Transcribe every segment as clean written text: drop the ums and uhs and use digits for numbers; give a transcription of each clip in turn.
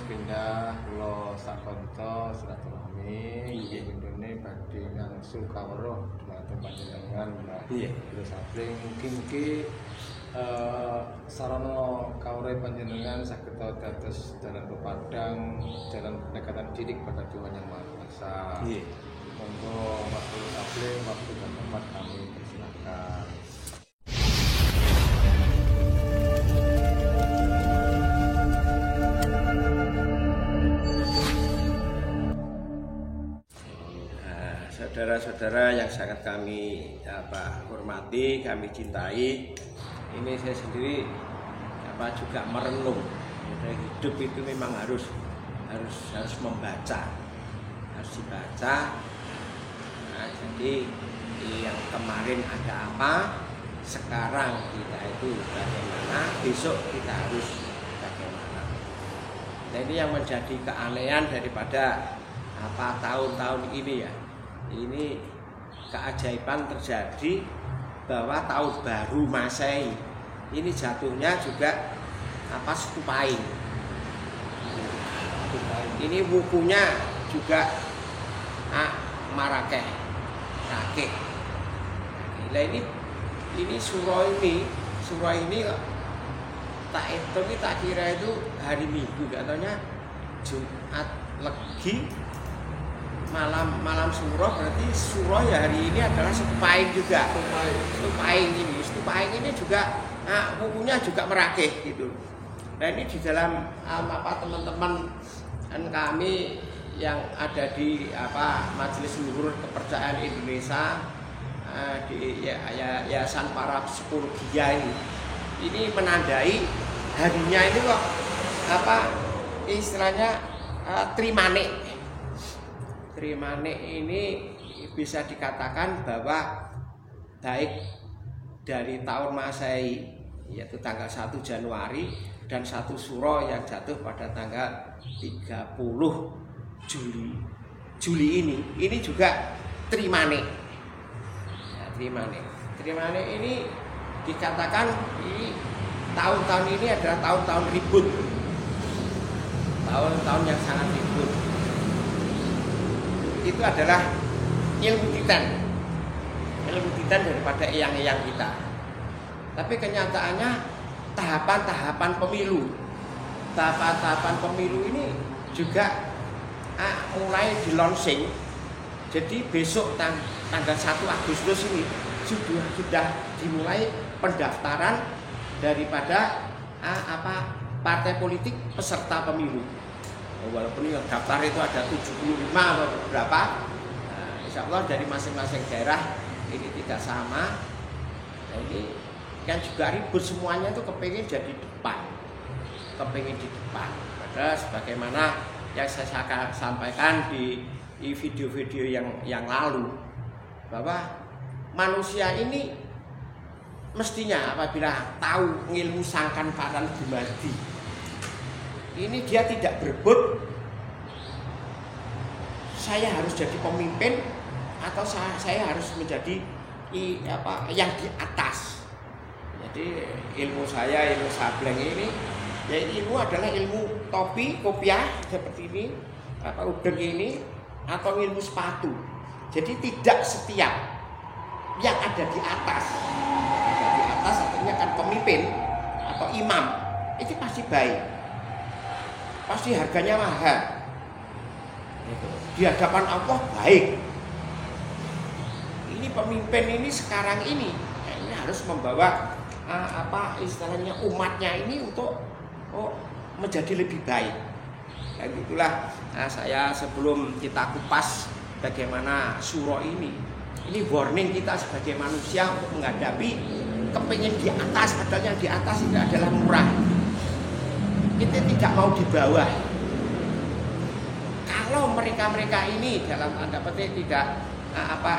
sepindah kula sakonco silaturahmi intine badhe ngangsu kawruh dhumateng panjenengan Mbah. Iya. Kula sapring mungkin iki sarana kawruh panjenengan saged dados dalan pepadang, jalan pendekatan didik pada Tuhan Yang Maha Kuasa. Iya. Monggo waktu sapring waktu dan tempat kami persilakan. Saudara-saudara yang sangat kami hormati, kami cintai, ini saya sendiri juga merenung. Hidup itu memang harus membaca, harus dibaca. Nah, jadi yang kemarin ada apa, sekarang kita itu bagaimana, besok kita harus bagaimana. Jadi yang menjadi keanehan daripada tahun-tahun ini ya. Ini keajaiban terjadi bahwa tahun baru Masehi ini jatuhnya juga Stupaing. Ini bukunya juga Marakeh. Nah, ini surah ini tak kira itu hari Minggu, katanya Jumat Legi. Malam surah, berarti surah ya hari ini adalah Stupaing juga. Stupaing ini juga bukunya juga Merakeh gitu. Nah, ini di dalam teman-teman kami yang ada di Majelis Luhur Kepercayaan Indonesia di Yayasan Para Psikologia ini menandai harinya ini kok istilahnya Trimanik. Trimanik ini bisa dikatakan bahwa baik dari tahun Masehi yaitu tanggal 1 Januari dan 1 Suro yang jatuh pada tanggal 30 Juli ini juga Trimanik. Ya, Trimanik ini dikatakan tahun-tahun ini adalah tahun-tahun ribut. Tahun-tahun yang sangat ribut. Itu adalah ilmu titan daripada eyang-eyang kita. Tapi kenyataannya tahapan-tahapan pemilu ini juga mulai di-launching. Jadi besok tanggal 1 Agustus ini sudah dimulai pendaftaran daripada partai politik peserta pemilu. Walaupun yang daftar itu ada 75 atau berapa, insya Allah dari masing-masing daerah ini tidak sama. Nah, ini kan juga ribut semuanya itu kepengen jadi depan, Padahal sebagaimana yang saya sampaikan di video-video yang lalu, bahwa manusia ini mestinya apabila tahu ilmu sangkan paran dumadi, ini dia tidak berebut saya harus jadi pemimpin atau saya harus menjadi yang di atas. Jadi ilmu sableng ini ya, ilmu adalah ilmu topi, kopiah seperti ini, udeng ini, atau ilmu sepatu. Jadi tidak setiap yang ada di atas artinya kan pemimpin atau imam itu pasti baik. Pasti harganya mahal. Di hadapan Allah baik. Ini pemimpin ini sekarang ini harus membawa istilahnya umatnya ini untuk menjadi lebih baik. Dan itulah saya sebelum kita kupas bagaimana surah ini warning kita sebagai manusia untuk menghadapi kepingin di atas, padahal yang di atas itu adalah murah. Kita tidak mau di bawah. Kalau mereka ini dalam tanda petik tidak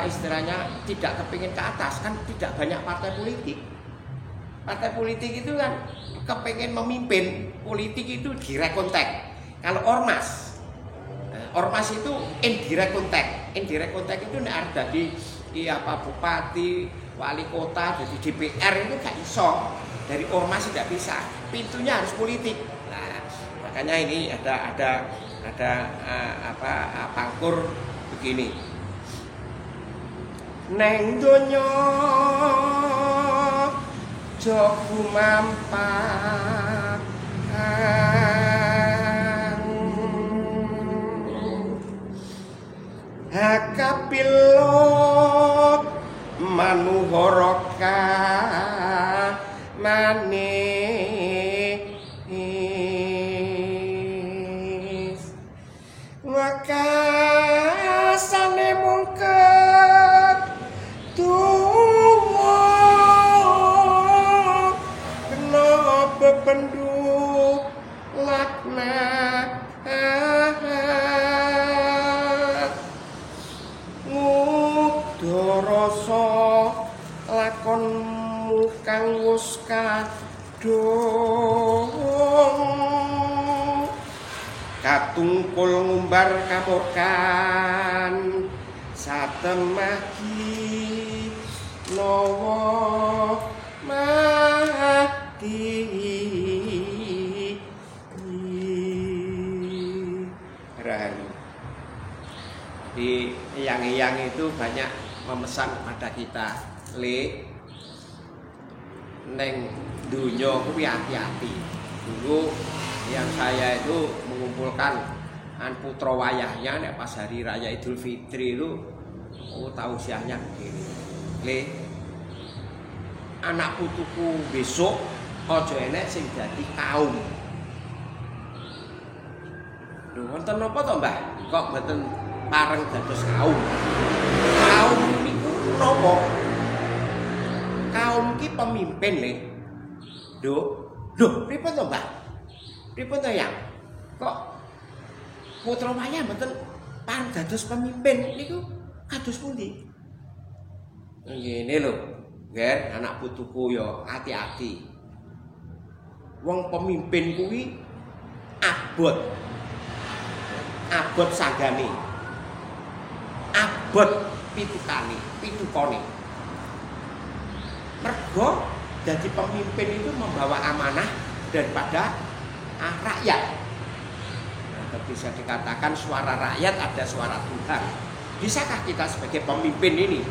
istilahnya tidak kepingin ke atas, kan tidak banyak partai politik. Partai politik itu kan kepingin memimpin, politik itu direct contact. Kalau ormas itu indirect contact. Indirect contact itu ada di bupati, wali kota, jadi DPR itu gak iso. Dari ormas tidak bisa. Pintunya harus politik. Makanya ini ada pangkur begini. Neng donya joku mampang hakapilok manuhoroka manis wakasane mungkep tuwa kena bebenduk laknat ngudoroso lakonmu kang wus kadung katungkul ngumbar kamurkan satemagi nawa mati Rahayu. Di yang itu banyak memesan pada kita, le neng dunyo kuwi hati-hati. Dulu yang saya itu mengumpulkan putra wayahnya nek pas hari raya Idul Fitri itu tausiahnya begini. Le anak putuku besok aja enek sing dadi kaum. Lho wonten napa to, Mbah? Kok mboten pareng dados kaum? Kaum niku napa? Kaum ki pemimpin le. Lho pripun to, Mbah? Pripun to yang? Kok putra wayah mboten pareng dados pemimpin niku kados pundi? Ngene lho, Ger, anak putuku yo hati-hati. Wong pemimpin kuwi abot sagane. Abot pitukane. Mergo jadi pemimpin itu membawa amanah daripada rakyat. Nah, bisa dikatakan suara rakyat ada suara Tuhan. Bisakah kita sebagai pemimpin ini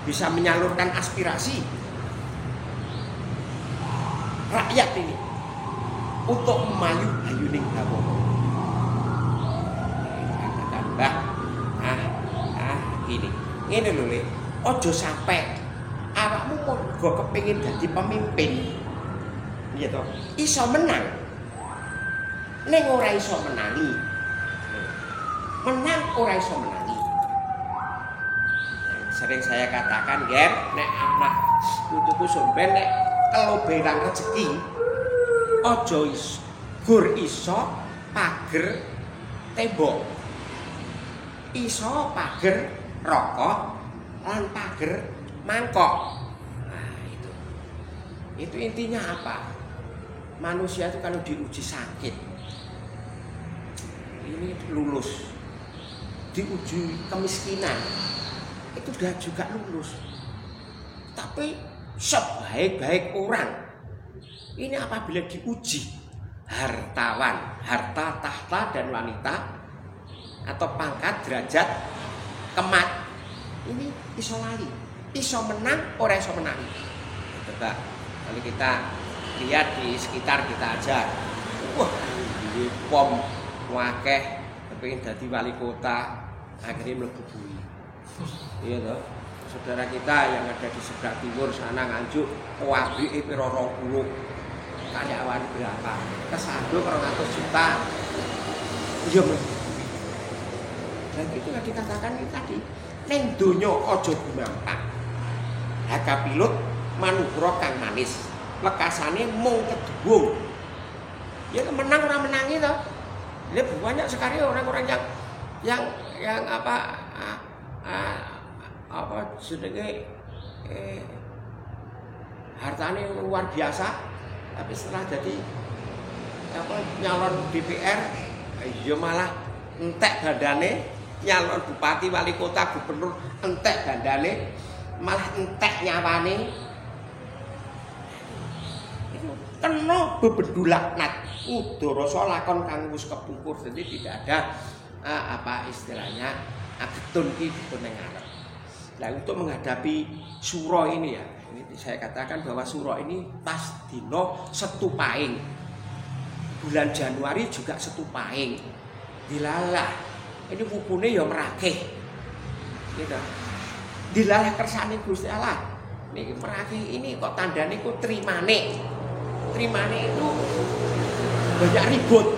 bisa menyalurkan aspirasi rakyat ini untuk memayu-ayuning hawa? Ini lho Le, ojo sampai awakmu mergo kepengin dadi pemimpin. Iya toh, iso menang. Ning ora iso menangi. Menang ora iso menangi. Sering saya katakan, Ger, nek anak putuku somben nek keloberan rezeki, ojo gur iso pager tembok. Iso pager rokok lan pager mangkok. Nah, itu intinya apa? Manusia itu kalau diuji sakit ini lulus, diuji kemiskinan itu udah juga lulus. Tapi sebaik-baik orang ini apabila diuji hartawan, harta, tahta dan wanita atau pangkat, derajat, kemat, ini iso lali, iso menang, ora iso menang. Coba kalau kita lihat di sekitar kita aja, wah, di pom, wakeh, kepingin jadi wali kota, akhirnya mlebu bui. Iya toh, saudara kita yang ada di sebelah timur sana Nganjuk, pabrik piro 20, karyawan berapa? Kesandung 200 juta. Iya mlebu. Dan itu yang dikatakan ini tadi, neng dunyo ojo gumampang. Hakapilut manuvra kang manis, lekasane mung kedubung. Ya menang ora menangi toh. Lihat banyak sekali orang-orang yang apa sedenge hartane luar biasa, tapi setelah jadi nyalon DPR, ya malah entek bandane. Nyalon bupati, wali kota, gubernur, entek bandane, malah entek nyawane. Itu kena bebedulaknat udara lakon kang wis kepungkur. Jadi tidak ada apa istilahnya agetun iki dipun ngarep. Nah, untuk menghadapi suro ini ya, ini saya katakan bahwa suro ini pas dino setupaing. Bulan Januari juga setupaing. Dilalah. Ini wukune ya merakeh. Gitu. Dilalah kersane Gusti Allah. Niki merakeh ini kok tandane ku trimane. Trimane itu banyak ribut.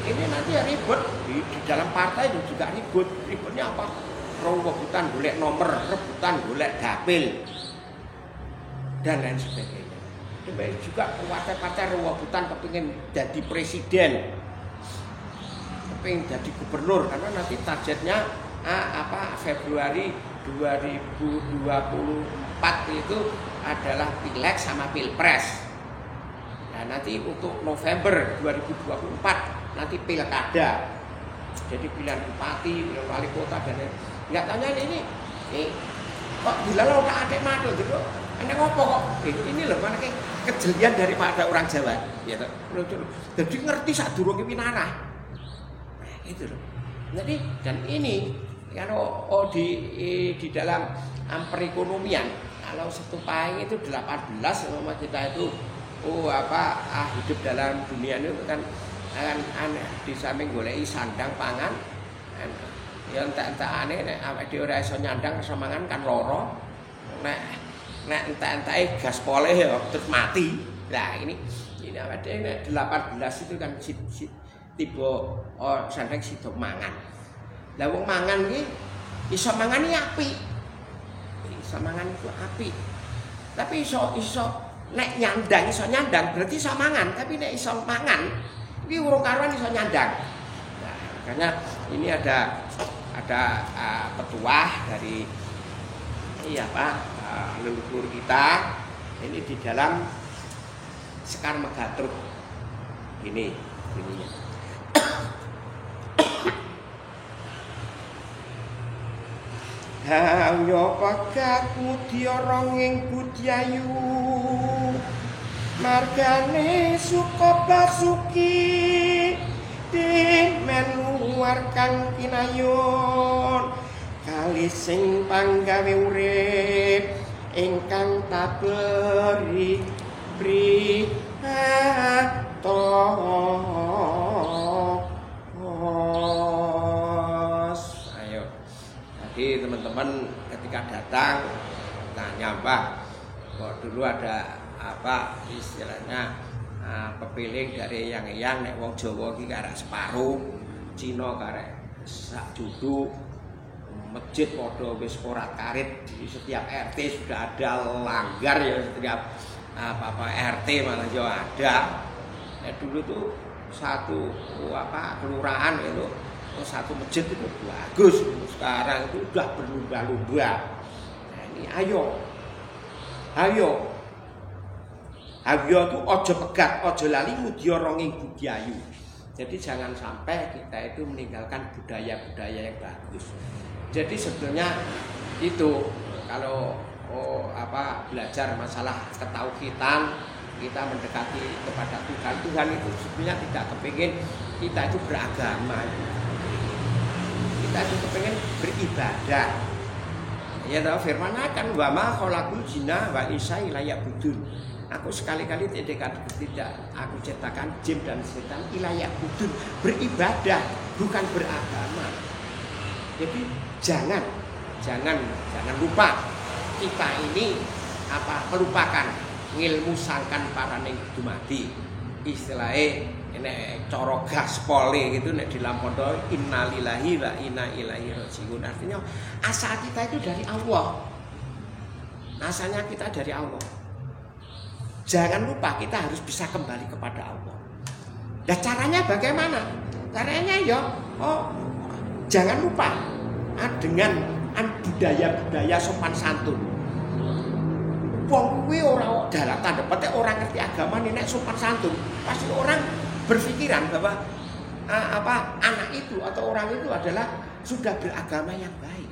Ini nanti ya ribut di dalam partai itu juga ribut. Ributnya apa? Rebutan golek nomor, rebutan golek dapil dan lain sebagainya. Demikian juga partai-partai rebutan kepingin jadi presiden, kepingin jadi gubernur karena nanti targetnya Februari 2024 itu adalah pileg sama pilpres. Nah, nanti untuk November 2024 nanti pilkada. Jadi pilihan bupati, pilihan wali kota dan nggak tanya ini kok dilalau tak ada madul gitu. Anda ngopo kok? Ini loh mana kejelian daripada orang Jawa, ya toh. Jadi ngerti saat durung pinarah. Nah, itu loh. Jadi dan ini kalau di dalam perekonomian kalau setupai itu 18 sama kita itu hidup dalam dunia ini kan di samping goleki sandang pangan ya entek-entekane nek awake dhewe ora iso nyandang semangan kan loro nek entek-enteke gaspole ya terus mati. Nah ini awake dhewe 18 itu kan tiba sandang sido mangan. Lah wong mangan iki iso mangani apik. Iso mangan itu apik. Tapi iso nek nyandang iso nyandang berarti iso mangan, tapi nek iso mangan iki urung karuan iso nyandang. Nah, makanya ini ada petuah dari leluhur kita ini di dalam Sekar Megatruk ini ininya. Hanya pakat mutiara ronging budyayu margane suka basuki den menuarkan kinayun kali sing panggawe urip ingkang taberi ayo. Jadi teman-teman ketika datang tanya Pak, kok dulu ada istilahnya pepiling dari yang nek wong Jawa iki karek separuh, Cina karek sak juduk, masjid padha wis ora karit, di setiap RT sudah ada langgar ya, setiap RT malah ya ada. Nek dulu tuh satu kelurahan itu satu masjid itu bagus, sekarang itu udah berlumba-lumba. Nah, ini ayo itu ojo pegat, ojo lali mudya ronging budyayu. Jadi jangan sampai kita itu meninggalkan budaya-budaya yang bagus. Jadi sebetulnya itu kalau belajar masalah ketauhidan, kita mendekati kepada Tuhan itu sebenarnya tidak kepingin kita itu beragama. Kita itu kepingin beribadah. Ya tahu firman akan wa ma khalaqul jinna wa insa illa ya'budun. Aku sekali-kali tidak aku ciptakan jin dan setan ilayah budun, beribadah bukan beragama. Jadi jangan lupa kita ini melupakan ngilmu sangkan para ning dumadi. Istilahnya ini cara gaspole gitu nek di lampondo innalillahi wa inna ilaihi rajiun. Artinya asal kita itu dari Allah. Asalnya kita dari Allah. Jangan lupa kita harus bisa kembali kepada Allah. Dan caranya bagaimana? Caranya jangan lupa dengan budaya-budaya sopan santun. Wong kuwi ora dalam tanda petik orang ngerti agama nek sopan santun. Pasti orang berpikiran bahwa anak itu atau orang itu adalah sudah beragama yang baik.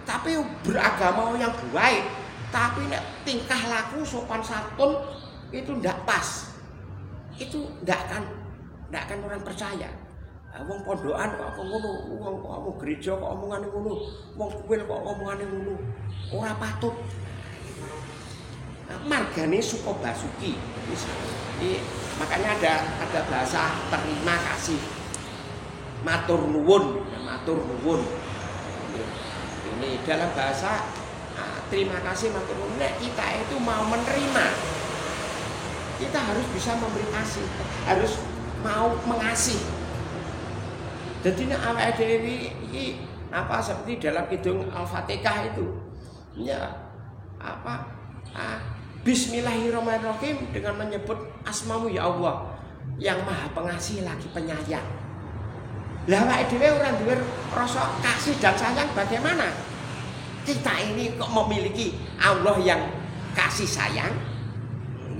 Tapi beragama yang baik Tapi nek tingkah laku sopan santun itu ndak pas. Itu ndak akan orang percaya. Wong pondokan kok ngono, wong gereja kok omongane ngono, wong kuil kok omongane ngono. Ora patut. Margane suka basuki. Makanya ada bahasa terima kasih. Matur nuwun. Ini dalam bahasa terima kasih matur nuwun. Kita itu mau menerima. Kita harus bisa memberi kasih, harus mau mengasih. Jadi nek awake dhewe iki seperti dalam kidung Al-Fatihah itu. Ya Bismillahirrahmanirrahim dengan menyebut asmamu ya Allah yang maha pengasih lagi penyayang. Lah awake dhewe ora duwe rasa kasih dan sayang bagaimana? Kita ini kok memiliki Allah yang kasih sayang.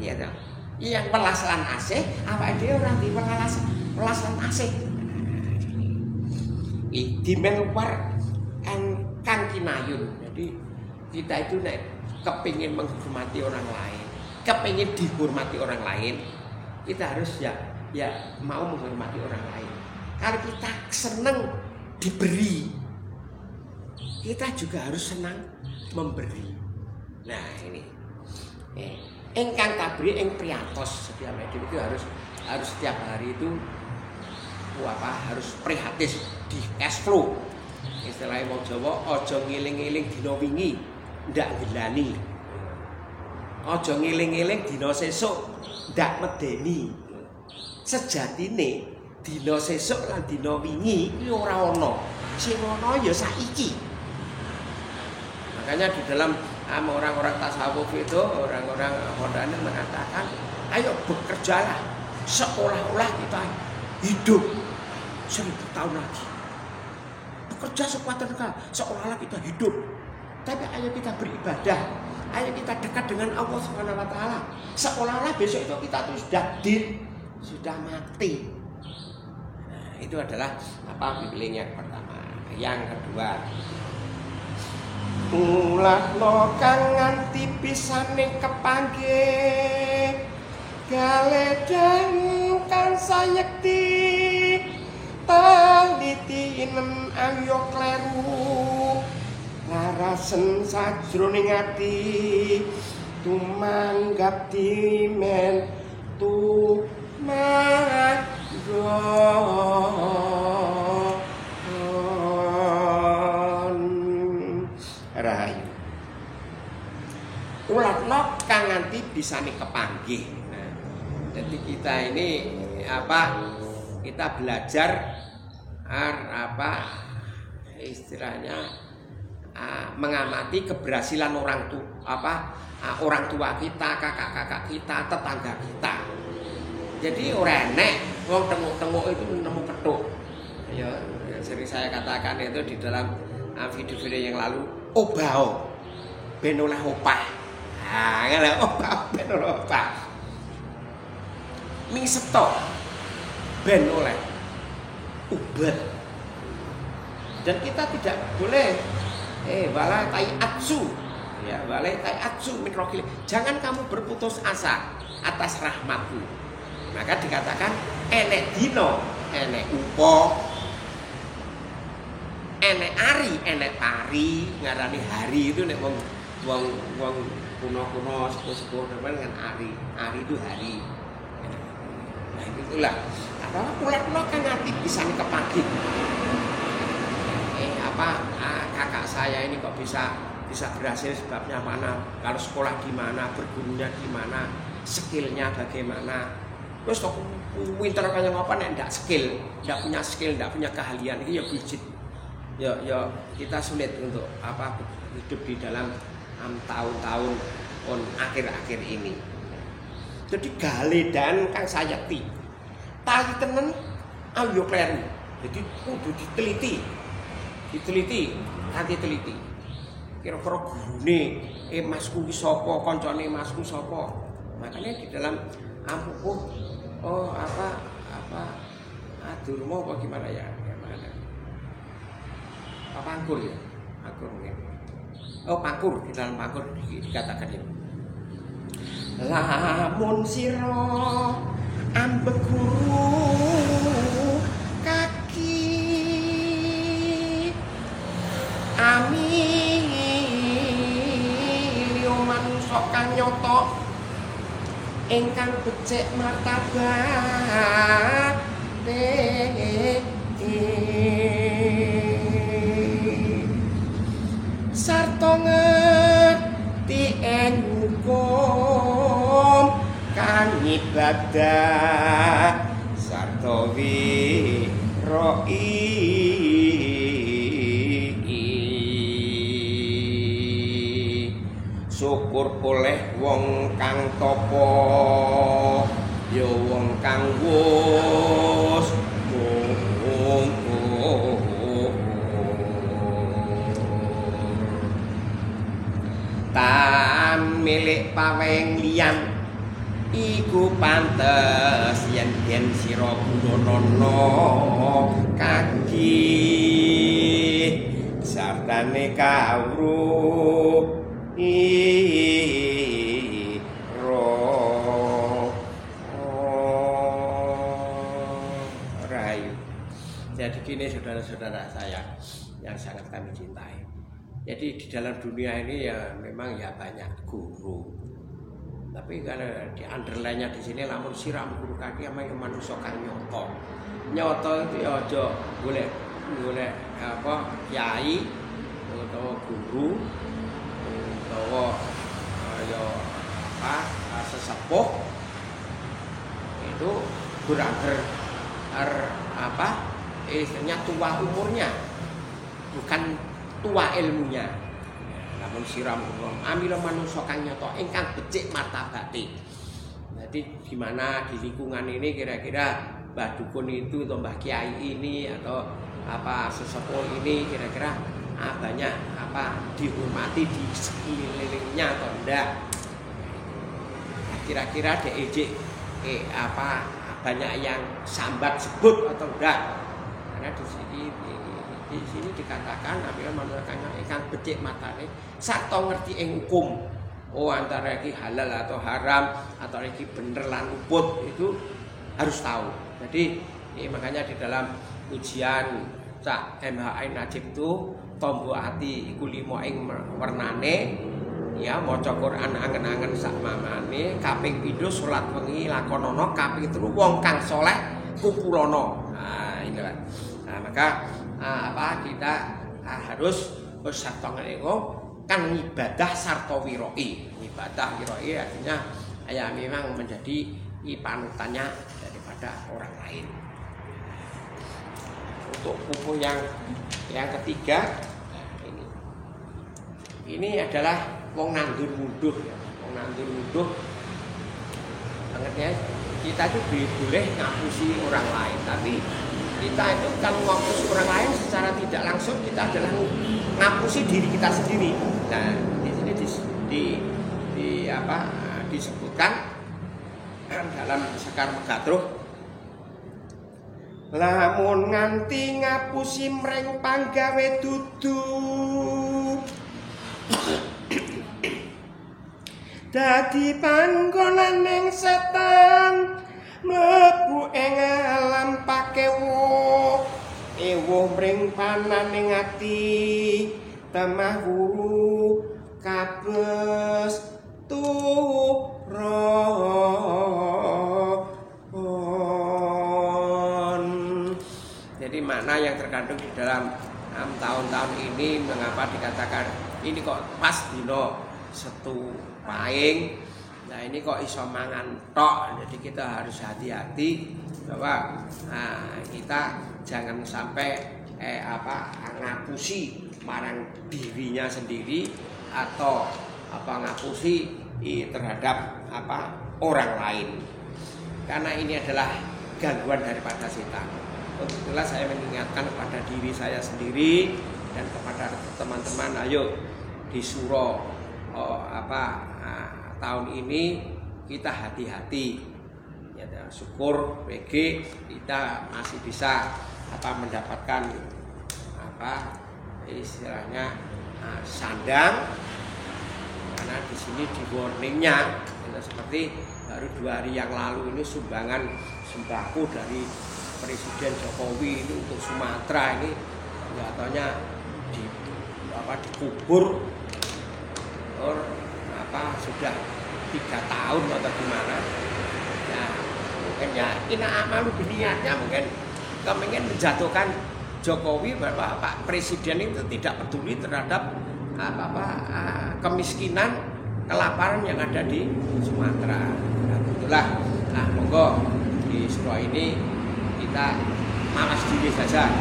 Iya toh. Yang welas lan asih, awake dhewe ora duwe welas lan asih. Di luar kang kinayun. Jadi kita itu nek kepingin menghormati orang lain, kepingin dihormati orang lain, kita harus ya mau menghormati orang lain. Kalau kita senang diberi, kita juga harus senang memberi. Nah ini, engkang kabri ing priatos setiap hari itu harus setiap hari itu harus prihatis di cash flow. Istilahnya wong Jawa, aja ngiling-ngiling dina wingi ndak ngelani. Aja ngiling-ngiling dina sesuk ndak medeni. Sejatine dina sesuk lan dina wingi iki ora ana. Sing ana ya saiki. Makanya di dalam orang-orang tasawuf itu, orang-orang Hondanen mengatakan, ayo bekerjalah seolah-olah kita hidup 1000 tahun lagi. Bekerja sekuat tenaga seolah-olah kita hidup. Tapi ayo kita beribadah, ayo kita dekat dengan Allah Subhanahu wa taala. Seolah-olah besok itu kita tuh sudah mati. Nah, itu adalah bimbing yang pertama. Yang kedua, ulah lo kang nganti pisane kepanggih galedang kang sayekti taliti inem ayo kleru ngarasen sajroning ati tumanggap dimen rahayu ulat nok kang nganti bisane kepanggih. Nah, jadi kita ini kita belajar istilahnya mengamati keberhasilan orang tua kita, kakak-kakak kita, tetangga kita. Jadi ora enek wong tengok-tengok itu nemu petuk. Ya, sering saya katakan itu di dalam video-video yang lalu, obao ben oleh opah. Ngene obao ben oleh opah. Ming setok ben oleh ubat. Dan kita tidak boleh wala taiatsu. Ya, wala taiatsu min rokil. Jangan kamu berputus asa atas rahmatku. Maka dikatakan enek dino, enek upo, enek ari, enek pari, ngarani hari itu nek wong kuno-kuno sepuh-sepuh dengan ari. Ari itu hari. Nah, itulah. Karena ulat-ulat kan nanti bisa kepagin. Kakak saya ini kok bisa berhasil sebabnya mana? Kalau sekolah di mana, bergurunya di mana, skillnya bagaimana? Terus kok winter kayak apa nek ndak skill, ndak punya skill, ndak punya keahlian ini ya bullshit. Ya kita sulit untuk hidup di dalam tahun-tahun akhir-akhir ini. Jadi galedan kang sayekti. Tali tenen ayo kleru. Jadi kudu diteliti. Nanti teliti. Kira-kira gurune masku ki sapa, kancane masku sapa. Makanya di dalam ampuh Durma apa gimana ya? Apa anggur ya? Anggur mungkin. Pangkur, di dalam Pangkur dikatakan ini. Lamun sira ambek guru kaki amilio manungsa kang nyata ingkang becik martabat sarta ngerti ing hukum kang ibadah sarta wiroi syukur oleh wong kang tapa ya wong kang wus tan milik paweng liyan iku pantes yen sira gunana kaki sartane kawruh rayu. Jadi gini saudara-saudara saya yang sangat kami cintai. Jadi di dalam dunia ini ya memang ya banyak guru. Tapi kalau di underline-nya di sini lamun siram guru kaki sama yang manusia kang nyoto. Nyoto itu ya aja golek apa kiai atau guru atau ya apa sesepuh itu berakhir apa istilahnya tua umurnya bukan tua ilmunya. Namun siram ambil manusia kang nyoto ingkang becik martabate. Jadi di mana di lingkungan ini kira-kira Mbah Dukun itu atau Mbah Kiai ini atau apa sesepuh ini kira-kira banyak apa dihormati di sekelilingnya atau enggak? Kira-kira DEJ apa banyak yang sambat sebut atau enggak? Karena di sini dikatakan apabila manusia ingkang becik matane sarta ngerti ing hukum. Antara iki halal atau haram atau iki bener lan luput itu harus tahu. Jadi makanya di dalam ujian Cak MHI Najib itu tombo ati iku 5 ing wernane ya maca Quran angen-angen sak mamane kaping 7 salat wengi lakonono kaping 3 wong kang saleh kumpulono. Inilah. Maka kita harus sarta ngene kan ibadah sarta wiroi. Ibadah wiroi artinya ya memang menjadi panutannya daripada orang lain. Untuk buku yang ketiga ini adalah wong nandur wuduh ya. Wong nandur wuduh bangetnya kita itu boleh ngapusi orang lain, tapi kita itu kalau ngapusi orang lain secara tidak langsung kita adalah ngapusi diri kita sendiri. Nah, di sini disebutkan dalam Sekar Megatruh lamun nganti ngapusi mreng panggawe dudu dadi panggonaning setan mlebu ing alam pakewo ewo mring pananing ati tamah guru kabes turon. Jadi makna yang terkandung di dalam tahun-tahun ini mengapa dikatakan ini kok pas dino setu paing. Nah ini kok iso mangan tok. Jadi kita harus hati-hati bahwa kita jangan sampai ngapusi marang dirinya sendiri atau ngapusi terhadap orang lain. Karena ini adalah gangguan daripada setan. Untuk itulah saya mengingatkan kepada diri saya sendiri dan kepada teman-teman, ayo di Suro tahun ini kita hati-hati. Ya, syukur PG kita masih bisa mendapatkan istilahnya sandang, karena di sini di warningnya seperti baru 2 hari yang lalu ini sumbangan sembako dari Presiden Jokowi ini untuk Sumatera ini katanya dikubur sudah 3 tahun atau gimana. Ya mungkin ya ina amalu biniatnya mungkin kemungkinan menjatuhkan Jokowi bahwa Pak Presiden itu tidak peduli terhadap kemiskinan, kelaparan yang ada di Sumatera. Nah, itulah. Nah, monggo di surah ini kita malas diri saja.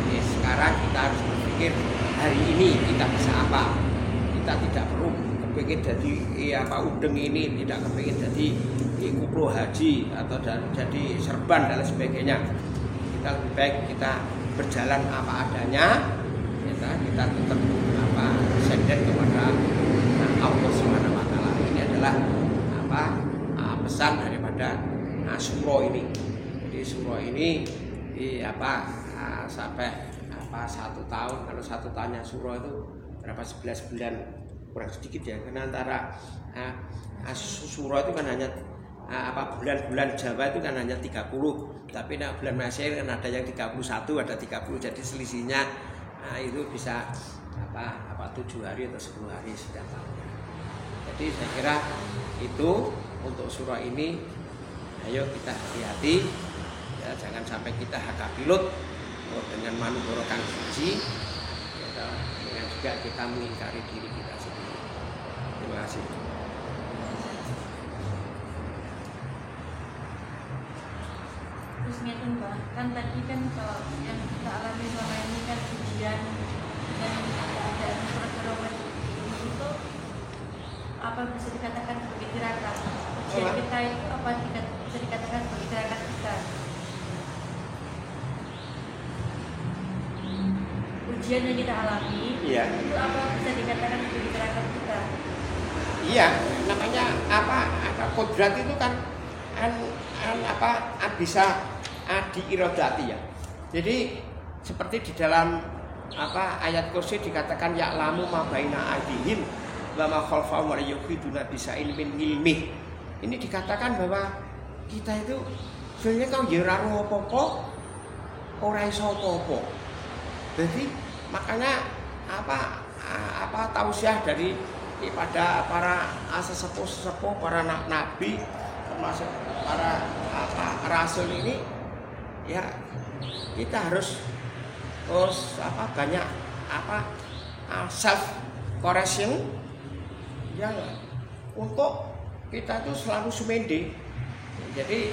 Jadi, sekarang kita harus berpikir hari ini kita bisa apa. Kita tidak perlu kepingin jadi udeng ini, tidak kepingin jadi kuplo haji atau jadi serban dan sebagainya. Kita lebih baik kita berjalan apa adanya, kita tetap senden kepada Allah Subhanahu wa taala. Ini adalah pesan daripada surah ini. Jadi surah ini sampai 1 tahun. Kalau 1 tahunnya surah itu berapa 11 bulan kurang sedikit ya. Karena antara surah itu kan hanya bulan-bulan Jawa itu kan hanya 30, tapi bulan Mesir kan ada yang 31, ada 30, jadi selisihnya itu bisa 7 hari atau 10 hari setiap tahunnya. Jadi saya kira itu untuk surah ini. Ayo kita hati-hati ya, jangan sampai kita hakapilut dengan manuboro kang suci ya, dengan juga kita mengingkari diri kita sendiri. Terima kasih. Terus ngeten Pak, kan tadi kan kalau yang kita alami selama ini kan ujian dan keadaan surat itu apa bisa dikatakan sebagai tirakat? Ujian kita itu apa bisa dikatakan sebagai tirakat kita? Ujian yang kita alami itu apa bisa dikatakan sebagai tirakat kita? Iya, namanya kodrat itu kan bisa diirodati ya. Jadi seperti di dalam ayat kursi dikatakan ya'lamu ma baina aydihim wa ma khalfahum wa yuhiduna bisa ilmin ilmih. Ini dikatakan bahwa kita itu sebenarnya kalau ya ora apa-apa, ora iso apa-apa. Jadi makanya tausiah pada para sesepuh para nabi termasuk para rasul ini ya kita harus banyak self correction yang untuk kita itu selalu sumende. Jadi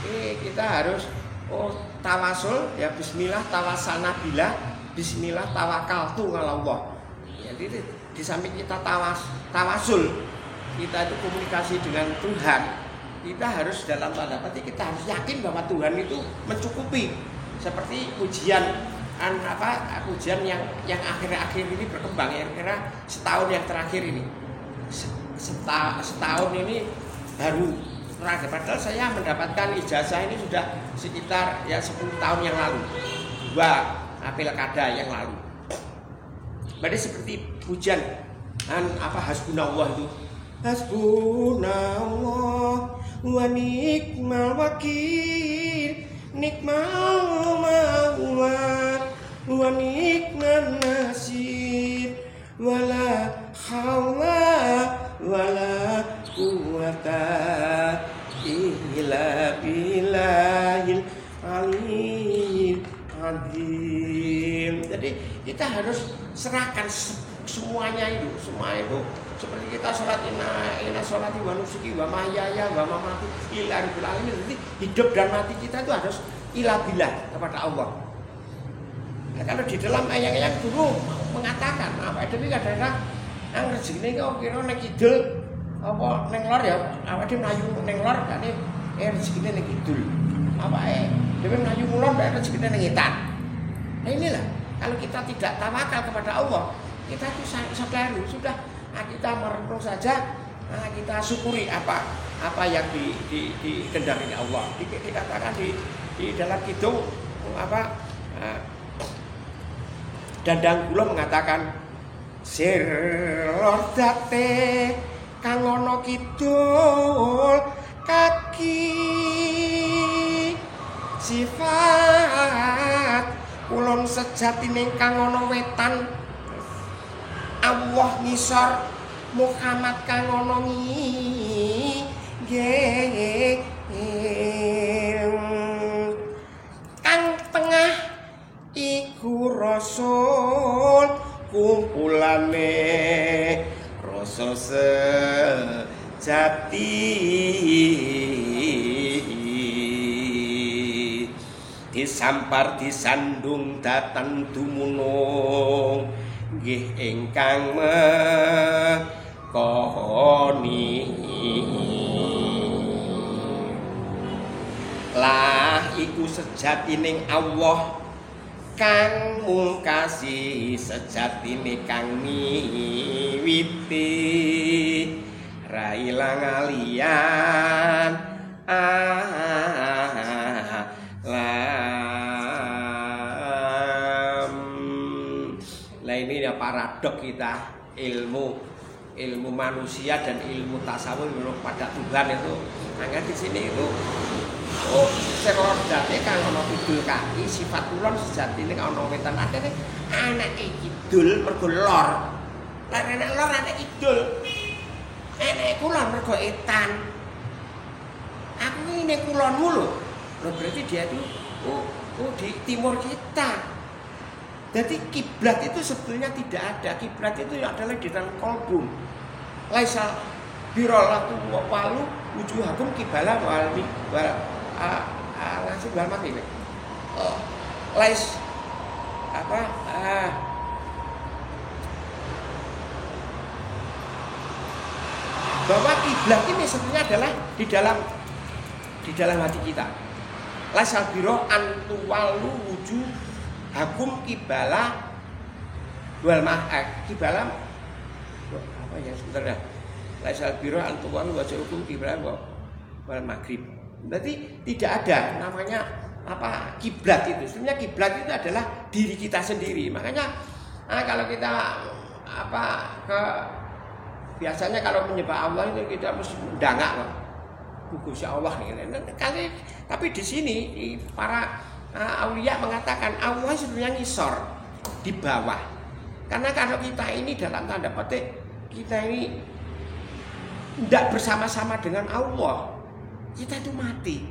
ini kita harus tawasul ya, bismillah tawasalna billah, bismillah tawakaltu ala Allah. Jadi di samping kita tawasul, kita itu komunikasi dengan Tuhan, kita harus dalam tanda petik kita harus yakin bahwa Tuhan itu mencukupi. Seperti ujian yang akhir-akhir ini berkembang ya, kira setahun yang terakhir ini. Setahun ini baru terakhir, padahal saya mendapatkan ijazah ini sudah sekitar 10 tahun yang lalu, 2 pilkada yang lalu. Berarti seperti ujian hasbunallah itu, hasbunallah wa ni'mal wakil, nikmal mawla wa ni'man nasir, wala haula wala quwata illa billahil aliyyil azim. Jadi kita harus serahkan semuanya itu, semua itu seperti kita sholat inna sholati wa nusuki wa mahyaya wa mamati illa rabbil alamin. Jadi hidup dan mati kita itu harus ila billah kepada Allah. Nah, kalau di dalam ayat-ayat dulu mengatakan demi kadang-kadang nang rezekine kok kira nek kidul apa ning lor ya, awake mlayu ning lor kane rezekine ning kidul. Dhewe mlayu kulon nek rezekine ning ngetan. Nah inilah kalau kita tidak tawakal kepada Allah, kita itu keliru. Sudah kita merenung saja, kita syukuri apa yang dikendaki Allah. Dikatakan di dalam kidung Dandang kula mengatakan sir lordate kang ana kidul kaki sifat kulon sejatine kang ana wetan Allah ngisor Muhammad kang ana nggih kang tengah iku rasul kumpulane rasa sejati disampar disandung datan dumunung nggih ingkang mekoni lah iku sejatining Allah kang mungkasi sejatine kang miwiti ra ilang alian lah ini ya paradok kita ilmu manusia dan ilmu tasawuf pada Tuhan itu angkat di sini itu oh serordate kang ana kidul kaki sifat kulon sejatine ana wetan adene anake kidul mergo lor lan anak lor anak kidul anake kulon mergo etan aku ini kulonmu lho berarti dia itu di timur kita. Jadi kiblat itu sebetulnya tidak ada. Kiblat itu adalah di dalam kolbu. Laisa birolaku walu wujuhakum kibala walmi ngasih wal mati. Lais apa bahwa kiblat ini sebetulnya adalah di dalam hati kita. Laisa biro antuwalu wujuh hakum kibala wal kibala apa ya sebenarnya laisal biro antuwan wajah hukum kibala wal maghrib. Berarti tidak ada namanya apa kiblat itu. Sebenarnya kiblat itu adalah diri kita sendiri. Makanya kalau kita apa biasanya kalau menyembah Allah itu kita mesti mendangak loh. Gugus Allah nih. Tapi di sini para aulia mengatakan Allah sebenarnya ngisor di bawah. Karena kalau kita ini dalam tanda petik kita ini tidak bersama-sama dengan Allah, kita itu mati.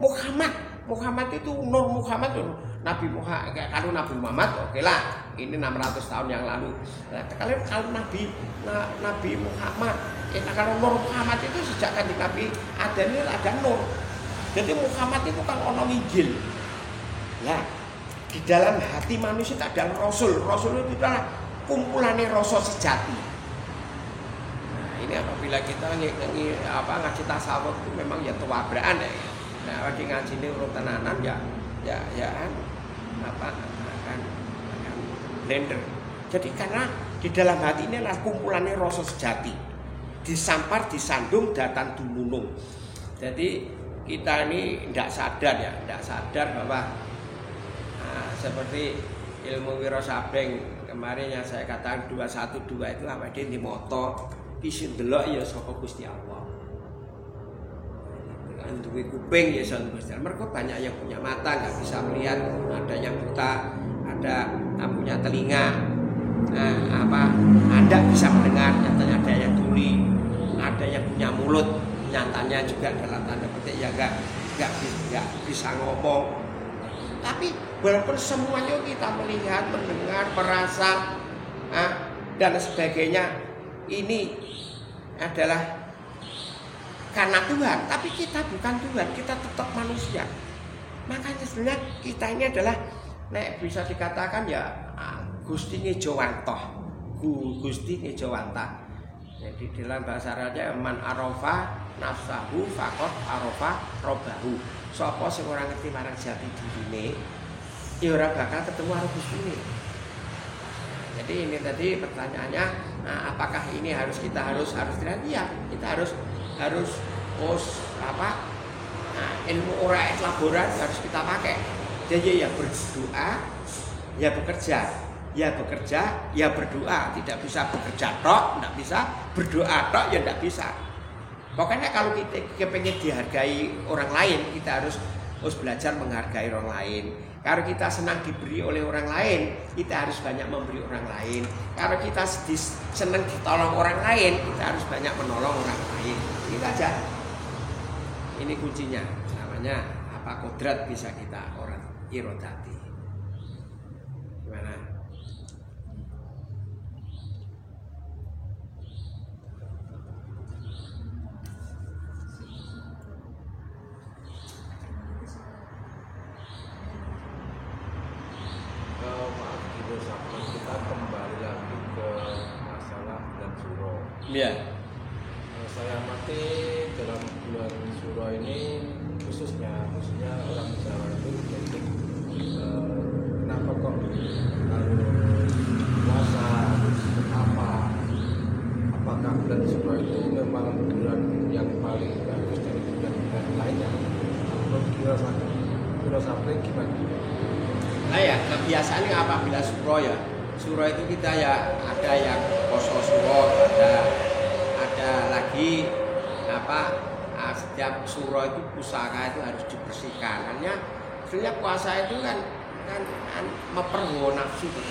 Muhammad itu Nur Muhammad, Nabi Muhammad. Kalau Nabi Muhammad oke lah, ini 600 tahun yang lalu. Kalau Nabi Muhammad, kalau Nur Muhammad itu sejak kanjeng Nabi ada Nur. Jadi Muhammad itu kan ono Injil. Nah, di dalam hati manusia itu ada Rasul. Rasul itu adalah kumpulannya Rasul sejati. Nah, ini apabila kita ngaji tasawuf itu memang ya tawabraan ya. Nah, lagi ngaji ini urut tenanan ya akan blender. Jadi karena di dalam hati ini adalah kumpulannya Rasul sejati. Disampar, disandung, datan dumunung. Jadi kita ini tidak sadar bahwa seperti ilmu Wiro Sableng kemarin yang saya katakan 212 itu apa dia di moto isin delok ya saka Gusti Allah. Kan duwe kuping ya saka Gusti Allah. Mergo banyak yang punya mata nggak bisa melihat, ada yang buta, ada yang punya telinga. Anda bisa mendengar, nyatanya ada yang tuli, ada yang punya mulut. Nyatanya juga dalam tanda petik ya nggak bisa ngomong. Tapi walaupun semuanya kita melihat, mendengar, merasa dan sebagainya ini adalah karena Tuhan. Tapi kita bukan Tuhan, kita tetap manusia. Makanya sebenarnya kita ini adalah bisa dikatakan ya Gusti Ngejowantoh, Gusti Ngejowantah. Jadi dalam bahasa Arabnya man arofa nafsahu faqad arofa robahu. Sapa sing ora ngerti marang jati dirine, ya ora bakal ketemu karo Gustine. Jadi ini tadi pertanyaannya, apakah ini kita harus tidak? Iya, kita harus ilmu ora laboran harus kita pakai. Jadi ya berdoa, ya bekerja. ya bekerja, ya berdoa. Tidak bisa bekerja tok, tidak bisa berdoa tok, ya tidak bisa. Pokoknya kalau kita pengen dihargai orang lain, kita harus belajar menghargai orang lain. Kalau kita senang diberi oleh orang lain, kita harus banyak memberi orang lain. Kalau kita senang ditolong orang lain, kita harus banyak menolong orang lain. Itu aja. Ini kuncinya. Namanya kodrat bisa kita orang irodati. Gimana? Maaf gitu, sama kita kembali lagi ke masalah bulan Suro. Iya. Saya amati dalam bulan Suro ini khususnya orang Jawa itu identik kenapa kok kalau puasa harus apakah bulan Suro itu memang bulan yang paling bagus dari bulan-bulan lainnya? Menurut kira sampai gimana? Nah ya, kebiasaan apabila Suro ya. Suro itu kita ya ada yang poso Suro, ada lagi setiap Suro itu pusaka itu harus dibersihkan. Hanya sebenarnya puasa itu kan memperwo nafsu tuh.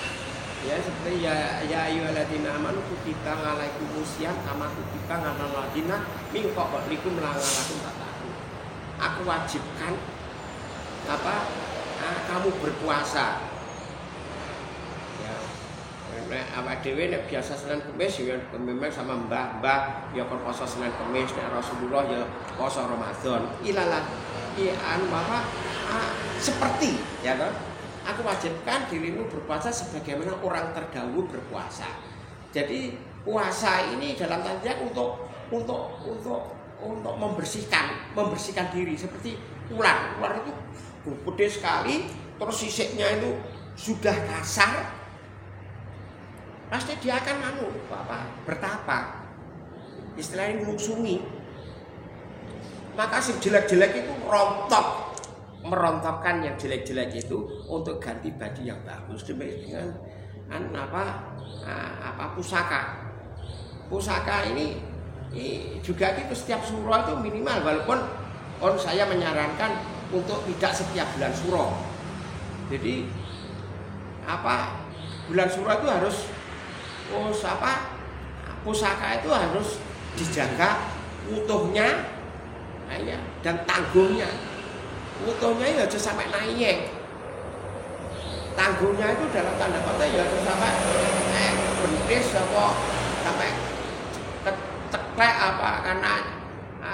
Ya seperti ya ayyuhalladzina amanu kutiba alaikumusiyam kama kutiba alal ladzina min qablikum la'allakum tattaqun. Aku wajibkan kamu berpuasa. Ya. Awak dhewe nek biasa Senin Kamis ya memang sama mbah ya kon poso Senin Kamis, nek Rasulullah ya poso Ramadan. Ilalah seperti ya kan? Aku wajibkan dirimu berpuasa sebagaimana orang terdahulu berpuasa. Jadi puasa ini dalam tanda untuk membersihkan diri seperti ular itu gede sekali, terus sisiknya itu sudah kasar, pasti dia akan bertapa, istilahnya ngungsumi. Maka si jelek-jelek itu merontokkan yang jelek-jelek itu untuk ganti baju yang bagus dengan pusaka ini juga itu setiap Suro itu minimal, walaupun saya menyarankan untuk tidak setiap bulan Suro. Jadi bulan Suro itu harus pusaka itu harus dijaga utuhnya dan tangguhnya. Utuhnya ya harus sampai naik. Tangguhnya itu dalam tanda kata ya harus sampai bentis sampai ceklek karena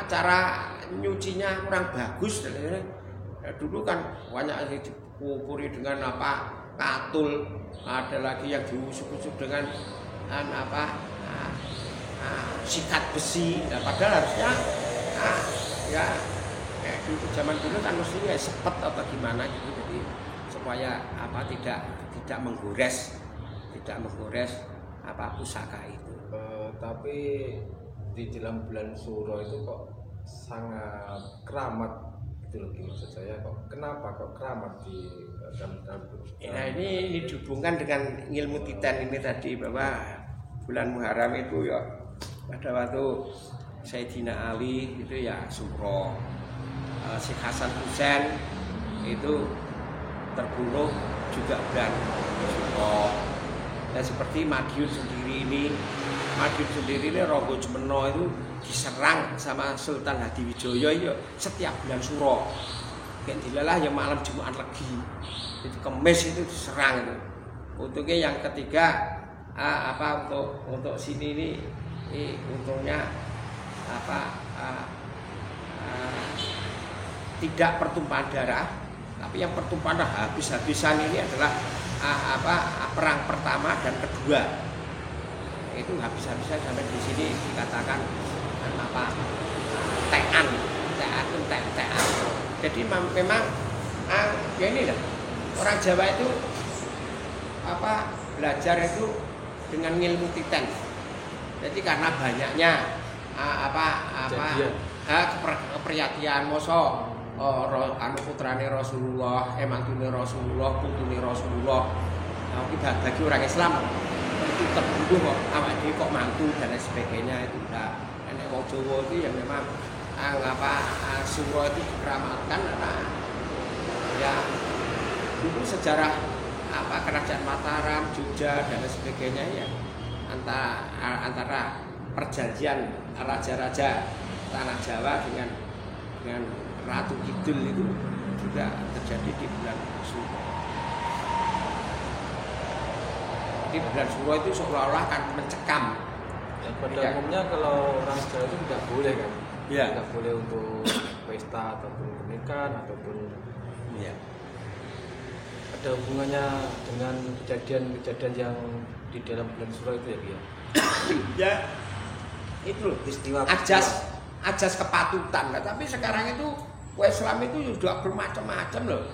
cara nyucinya kurang bagus. Dulu kan banyak yang dipupuri dengan katul, ada lagi yang diusuk-usuk dengan sikat besi. Padahal harusnya zaman dulu kan mestinya sepet atau gimana gitu, jadi supaya tidak menggores pusaka itu. Tapi di dalam bulan Suro itu kok sangat keramat gitu loh, maksud saya kenapa kok keramat di dalam nah ini dihubungkan dengan ilmu titan ini tadi, bahwa bulan Muharram itu ya pada waktu Sayyidina Ali itu ya Suro, Syekh Hasan Hussein itu terbunuh juga bulan Suro. Dan seperti Madiun sendiri ini Rogo Jemeno itu diserang sama Sultan Hadiwijoyo itu setiap bulan Suro. Kayak dilalah yang malam Jumat Legi, itu Kemis itu diserang itu. Untungnya yang ketiga untuk sini ini untungnya tidak pertumpahan darah, tapi yang pertumpahan habis-habisan ini adalah perang pertama dan kedua. Itu habis-habisan sampai di sini dikatakan tean. Jadi memang ya ini lah, orang Jawa itu belajar itu dengan ilmu titan. Jadi karena banyaknya kepriyatian moso putrane Rasulullah, mantune Rasulullah, putune Rasulullah Nah, kita bagi orang Islam itu terbunuh kok awak dhewe kok mantu dan lain sebagainya itu udah nek wong Jawa itu yang memang suro itu dikeramatkan karena ya dulu sejarah kerajaan Mataram, Jogja dan lain sebagainya ya antara perjanjian raja-raja tanah Jawa dengan Ratu Kidul itu juga terjadi di bulan Suro. Jadi bulan Suro itu seolah-olah kan mencekam. Ya, pada umumnya kalau orang Jawa itu tidak boleh kan? Iya. Tidak boleh untuk pesta ataupun pernikahan ataupun Iya. ada hubungannya dengan kejadian-kejadian yang di dalam bulan Suro itu ya, Kia? Ya itu loh, Peristiwa ajas kepatutan. Nah, tapi sekarang itu Islam itu sudah bermacam-macam loh.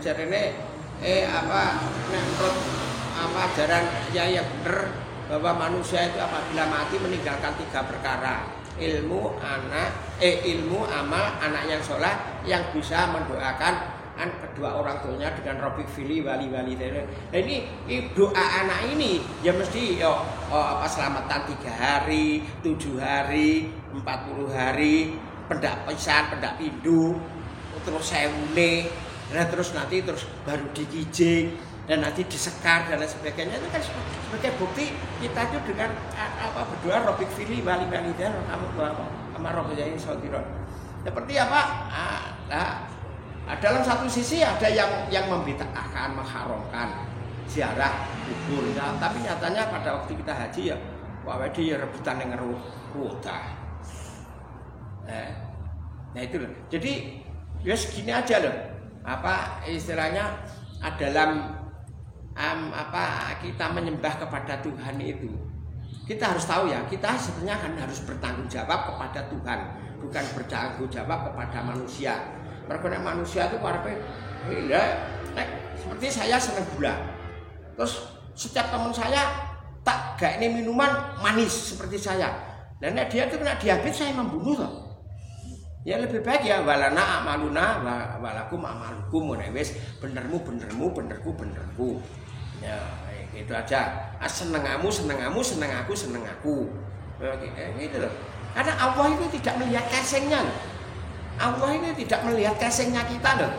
Jarene menurut ajaran yang benar bahwa manusia itu apabila mati meninggalkan 3 perkara: ilmu, amal, anak yang soleh yang bisa mendoakan kedua orang tuanya dengan Rabbik fili wali. Nah ini doa anak ini ya mesti selamatan 3 hari, 7 hari, 40 hari, pendak pisan, pendak pindu, terus sewune, nah terus nanti baru dikijing dan nanti disekar dan lain sebagainya. Itu kan sebagai bukti kita itu dengan berdoa Rabbik fili wali dan sama Rabbik yang sotiron. Seperti dalam satu sisi ada yang membid'ahkan, mengharamkan ziarah kubur, ya, tapi nyatanya pada waktu kita haji ya wawedi ya rebutan yang ngeruta. Nah itu loh. Jadi ya segini aja loh. Istilahnya dalam kita menyembah kepada Tuhan itu. Kita harus tahu ya, kita sebenarnya kan harus bertanggung jawab kepada Tuhan, bukan bertanggung jawab kepada manusia. Karena manusia itu seperti saya senang gula. Terus setiap teman saya gak ini minuman manis seperti saya. Dan dia itu kena diabetes, saya membunuh loh. Ya lebih baik ya walana amaluna walakum amalukum wis benermu. Ya gitu aja. Seneng aku. Gitu loh. Karena Allah itu tidak melihat casingnya. Allah ini tidak melihat casingnya kita loh.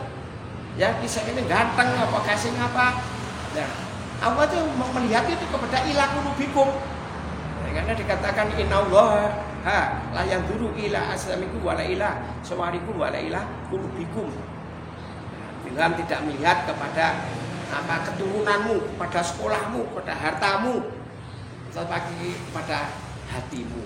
Ya kisah ini ganteng apa casing apa. Nah, Allah itu mau melihat itu kepada ilah qulubikum. Karena dikatakan innallaha la yanzuru ila aslamikum wala ila sawarikum wala ila qulubikum. Tuhan tidak melihat kepada keturunanmu, kepada sekolahmu, kepada hartamu, tetapi kepada hatimu.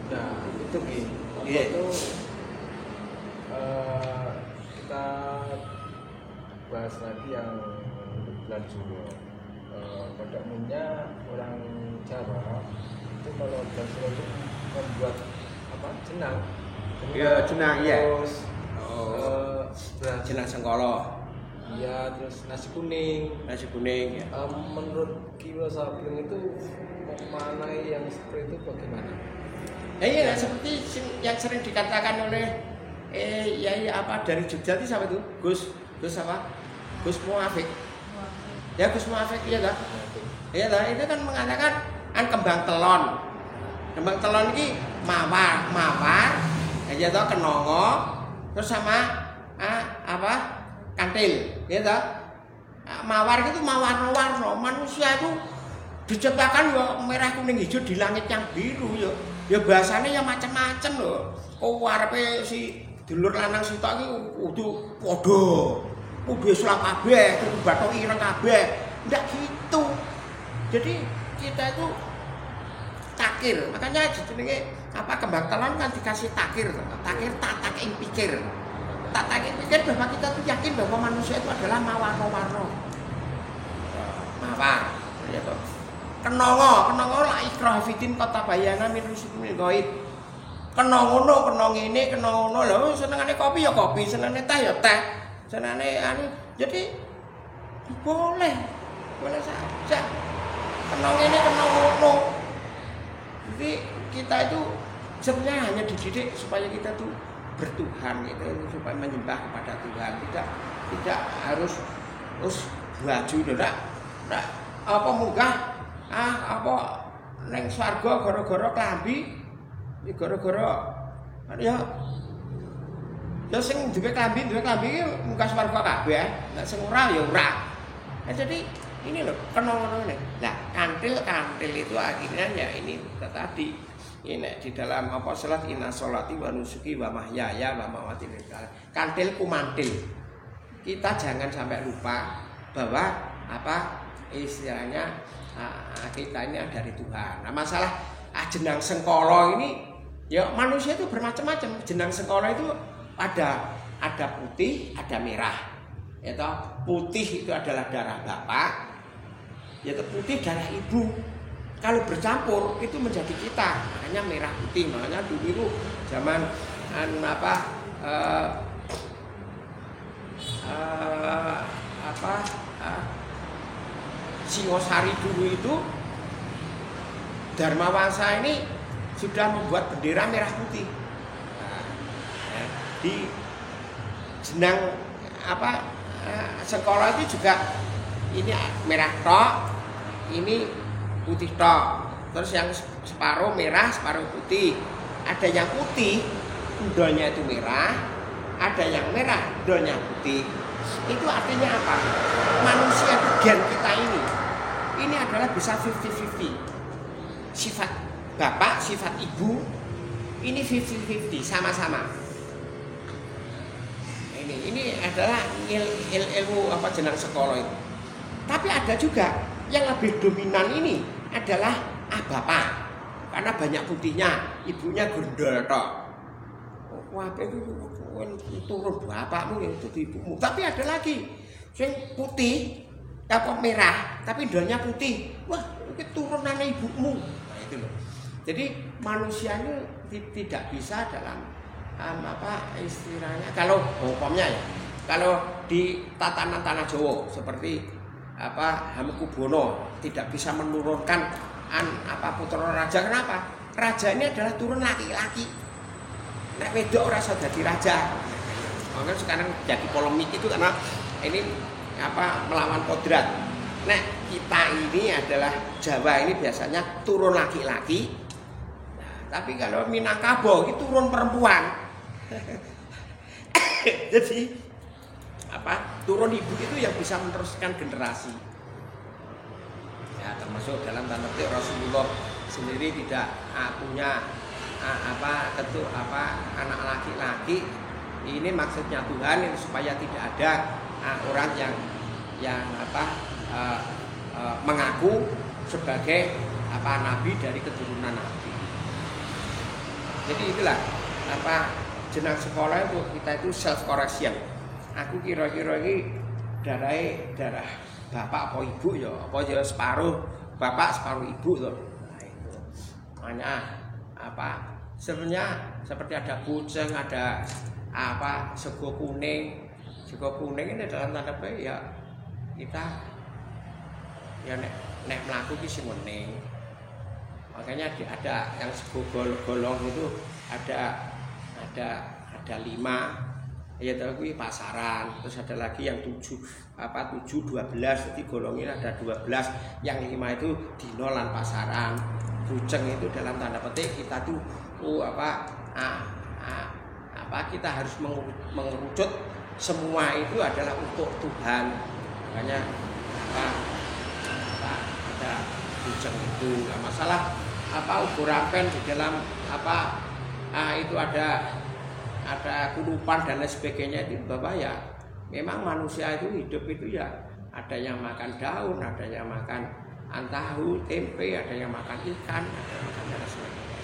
Nah itu itu kita bahas lagi yang bulan Suro. Pada umumnya orang Jawa itu kalau bulan Suro itu membuat jenang. Ya jenang ya. Terus Jenang sengkolo. Iya, terus nasi kuning Ya. Menurut Kiwa Sableng itu memaknai yang seperti itu bagaimana? Iya, seperti yang sering dikatakan oleh dari Jogja itu siapa itu? Gus Muafik. Ya Gus Muafik iya lah. Iya lah, itu kan mengatakan kembang telon. Kembang telon ini mawar, aja toh kenongo, terus sama kantil, ya toh. Mawar itu mawar-warna, manusia itu diciptakan ya merah kuning hijau di langit yang biru ya. Ya bahasane ya macam-macam loh. Arepe si dulur lanang sitok iki kudu Islam kabeh, kudu bathuk ireng kabeh. Ndak gitu. Jadi kita itu takir. Makanya jenenge kembang telon kan dikasih takir. Takir tatak ing pikir. Tatak ing pikir bahwa kita tuh yakin bahwa manusia itu adalah mawar-warna. Mawar, ya toh. Kenongo la ikrah fitin kota bayana min rusul gaib. Kenongono ngene, kenongono lho senengane kopi ya kopi, senengane teh ya teh. Senengane jadi boleh saja. Kenongene kenongono. Jadi kita itu sebenarnya hanya dididik supaya kita tuh bertuhan itu supaya menyembah kepada Tuhan, tidak harus baju ndak apa munggah apa neng swarga gara-gara klambi gara-gara ya sing duwe klambi iki munggah swarga kabeh, nek sing ora ya ora. Nah, jadi ini loh kenal ini. Nah, kantil itu akhirnya ya ini tadi ini di dalam apa salat inna sholati wa nusuki wa mahyaya wa mamati lillahi. Kantil kumantil. Kita jangan sampai lupa bahwa apa istilahnya kita ini dari Tuhan. Nah, masalah jenang sengkolo ini ya manusia itu bermacam-macam. Jenang sengkolo itu ada putih, ada merah. Itu putih itu adalah darah bapak, yaitu putih darah ibu. Kalau bercampur itu menjadi kita, makanya merah putih. Makanya dulu itu zaman Singosari dulu itu Dharmawangsa ini sudah membuat bendera merah putih. Nah, di jenang Sengkolo itu juga ini merah tok, ini putih tok. Terus yang separuh merah, separuh putih. Ada yang putih, endolnya itu merah. Ada yang merah, endolnya putih. Itu artinya apa? Manusia gen kita ini adalah bisa 50-50. Sifat bapak, sifat ibu, ini 50-50 sama-sama. Ini adalah ilmu apa jenang sekolah itu. Tapi ada juga yang lebih dominan ini adalah bapak, karena banyak putihnya, ibunya gundul tok. Wah, itu turun bapakmu yang itu ibumu. Tapi ada lagi yang putih apa merah, tapi indolnya putih. Wah, itu turunannya ibumu. Nah, itu loh. Jadi manusia ini tidak bisa dalam apa istilahnya kalau umpamanya ya, kalau di tatanan tanah Jawa seperti apa Hamengkubuwono tidak bisa menurunkan putra raja. Kenapa? Raja ini adalah turun laki-laki. Nek wedok ora iso dadi raja. Makanya sekarang jadi polemik itu karena ini melawan kodrat. Nek kita ini adalah Jawa ini biasanya turun laki-laki. Tapi kalau Minangkabau itu turun perempuan. Jadi turun ibu itu yang bisa meneruskan generasi. Ya, termasuk dalam tanda petik Rasulullah sendiri tidak punya anak laki-laki. Ini maksudnya Tuhan supaya tidak ada orang yang mengaku sebagai nabi dari keturunan nabi. Jadi itulah jenang sekolah itu kita itu self correction. Aku kira-kira ini darah bapak apa ibu ya, apa ya separuh bapak separuh ibu loh. Nah, itu makanya sebenarnya seperti ada kucing, ada sego kuning. Sego kuning ini dalam tanda petik ya kita ya nek mlaku ki sing kuning. Makanya ada yang sego golong itu ada 5 ya tapi pasaran, terus ada lagi yang 7 12, jadi golongnya ada 12, yang 5 itu dinolan pasaran. Buceng itu dalam tanda petik kita tuh kita harus mengerucut semua itu adalah untuk Tuhan. Makanya ada buceng itu nggak masalah ubur-apen di dalam itu ada kurupan dan lain sebagainya itu Bapak ya. Memang manusia itu hidup itu ya ada yang makan daun, ada yang makan tahu, tempe, ada yang makan ikan, ada yang makan dan sebagainya.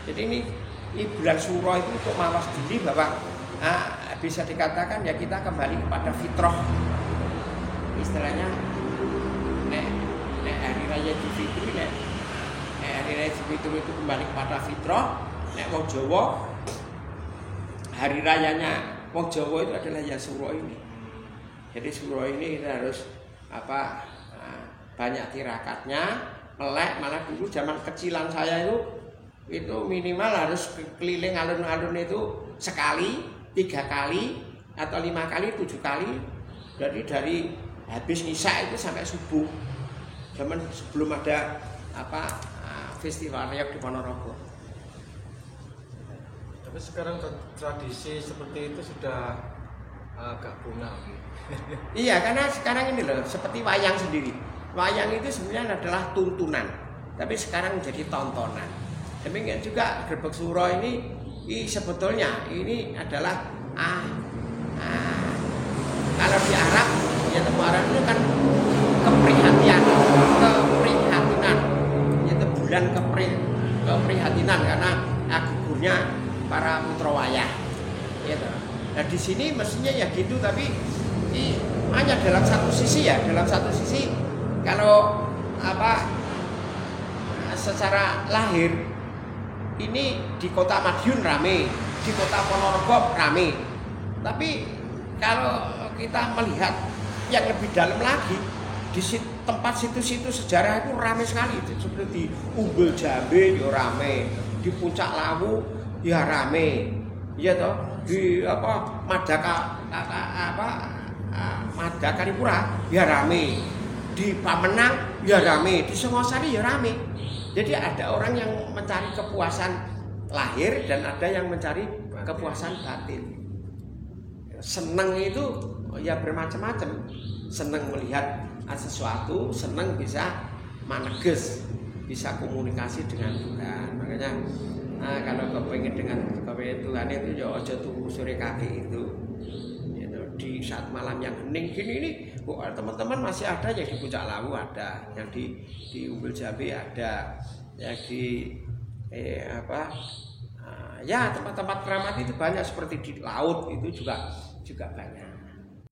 Jadi ini bulan Suro itu untuk mawas diri Bapak. Bisa dikatakan ya kita kembali kepada fitrah. Istilahnya nek hari raya Idul Fitri hari raya Idul Fitri itu kembali kepada fitrah. Nek wong Jawa hari rayanya wong Jawa itu adalah ya Suro ini. Jadi Suro ini kita harus banyak tirakatnya, melek. Malah dulu zaman kecilan saya itu minimal harus keliling alun-alun itu sekali, 3 kali, atau 5 kali, 7 kali. Jadi dari habis Isya itu sampai subuh. Zaman sebelum ada festival reog di Ponorogo. Tapi sekarang tradisi seperti itu sudah agak punah. Iya, karena sekarang ini loh seperti wayang sendiri. Wayang itu sebenarnya adalah tuntunan, tapi sekarang menjadi tontonan. Demikian juga Grebeg Suro ini sebetulnya ini adalah kalau di Arab ya temu Arab itu kan keprihatinan, yaitu bulan keprihatinan karena gugurnya para putra wayah. Gitu. Nah di sini mestinya ya gitu, tapi hanya dalam satu sisi kalau secara lahir ini di kota Madiun rame, di kota Ponorogo rame. Tapi kalau kita melihat yang lebih dalam lagi di tempat situs-situs sejarah itu rame sekali, seperti di Umbul Jambe ya rame, di Puncak Lawu ya rame, iya toh, di Madakaripura ya rame, di Pamenang ya rame, di Songosari ya rame. Jadi ada orang yang mencari kepuasan lahir dan ada yang mencari kepuasan batin. Senang itu ya bermacam-macam. Senang melihat sesuatu, senang bisa maneges, bisa komunikasi dengan Tuhan. Makanya kalau kepengen dengan Tuhan itu ya aja tunggu sore kaki itu. Di saat malam yang hening gini ini, teman-teman masih ada yang di Puncak Lawu ada, yang di Umbul Jambe ada, yang di ya tempat-tempat keramat itu banyak, seperti di laut itu juga banyak.